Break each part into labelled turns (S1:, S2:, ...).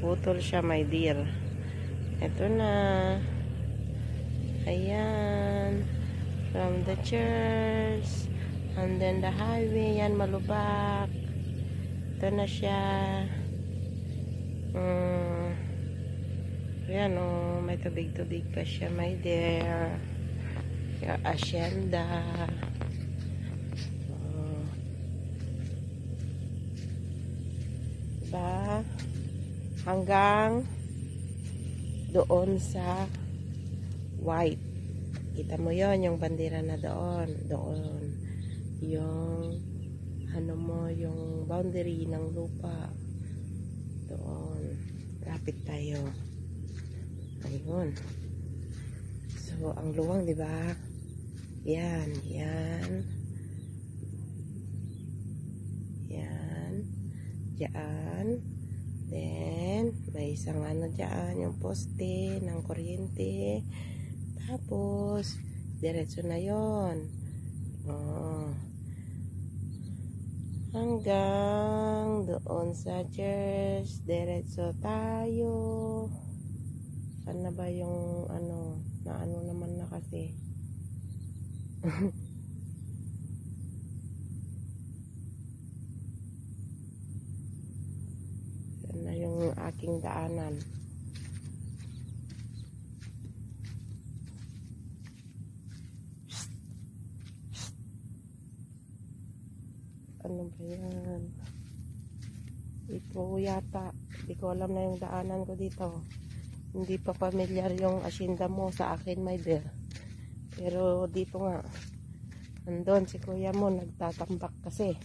S1: Naputol siya, my dear. Ito na. Ayan. From the church. And then the highway. Yan, Malubak. Ito na siya. Ayan, oh. May tubig-tubig pa siya, my dear. Yung asyenda. Diba? Hanggang doon sa white. Kita mo yon, yung bandera na doon. Doon. Yung ano mo, yung boundary ng lupa. Doon. Lapit tayo. Ayun. So, ang luwang, diba? Yan. Yan. Yan. Diyan. Then, may isang ano dyan, yung poste ng kuryente. Tapos, diretso na yon. Oh. Hanggang doon sa church, diretso tayo. Saan na ba yung ano, na ano naman na kasi. Na yung aking daanan. Ano ba yan? Ito yata. Hindi ko alam na yung daanan ko dito. Hindi pa familiar yung asyenda mo sa akin, my dear. Pero dito nga. Andun si kuya mo nagtatambak kasi.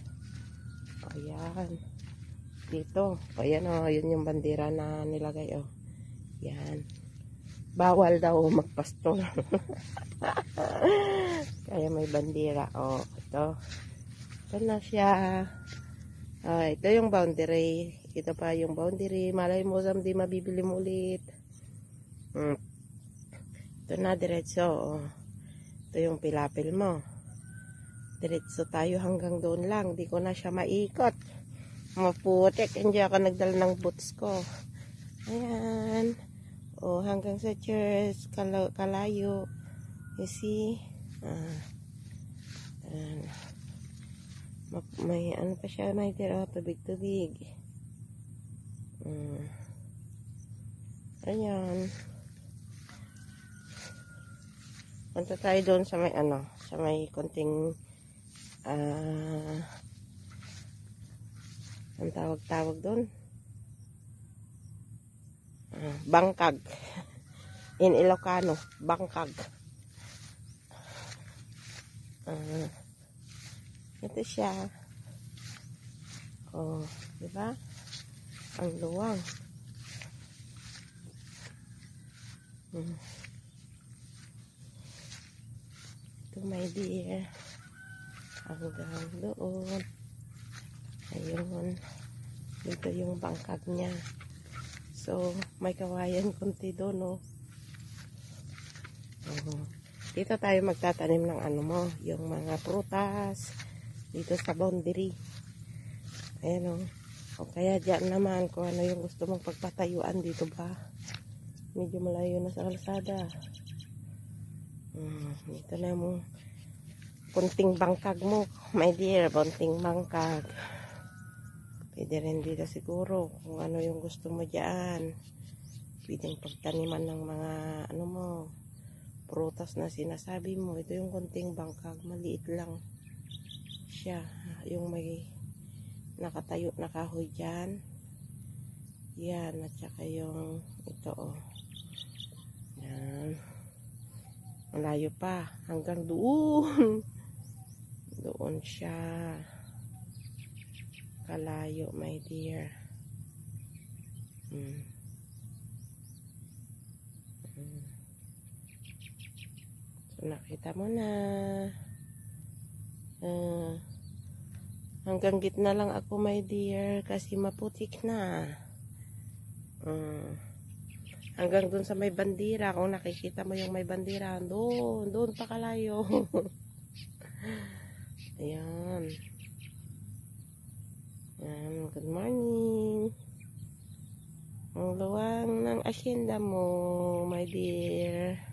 S1: Ayan. Dito. Ayan o, yun yung bandera na nilagay o. Yan. Bawal daw magpastol. Kaya may bandera o. Ito. Ito na siya. Ito yung boundary. Ito pa yung boundary. Malay mo di mabibili mo ulit. Ito na diretso o. Ito yung pilapil mo. Diretso tayo hanggang doon lang. Di ko na siya maikot. Maputik, hindi ako nagdala ng boots ko. Ayan. O, hanggang sa church, kalayo. You see? May ano pa siya, may tira, tubig-tubig. Ayan. Punta tayo doon sa may ano, sa may konting ang tawag doon, bangkag. In Ilocano, bangkag. Ito siya. Oh, diba? Ang luwang. Ito, my dear. Hanggang doon. Ayun. Dito yung bangkag niya. So, may kawayan konti doon, no? Dito tayo magtatanim ng ano mo, yung mga prutas. Dito sa boundary. Ayan, o. Kaya dyan naman, kung ano yung gusto mong pagpatayuan dito ba. Medyo malayo na sa kalsada. Dito na mo. Kunting bangkag mo, my dear. Kunting bangkag. Pwede rin dito siguro kung ano yung gusto mo dyan. Pwedeng pagtaniman ng mga ano mo, prutas na sinasabi mo. Ito yung kunting bangkag. Maliit lang siya. Yung may nakatayo na kahoy dyan. Yan. At saka yung ito o. Yan. Malayo pa. Hanggang doon. Doon siya. Kalayo, my dear. So, nakita mo na. Hanggang gitna lang ako, my dear. Kasi maputik na. Hanggang dun sa may bandira. Kung nakikita mo yung may bandira, doon pa kalayo. Ayan. Ayan, good morning. Ang asyenda mo, my dear?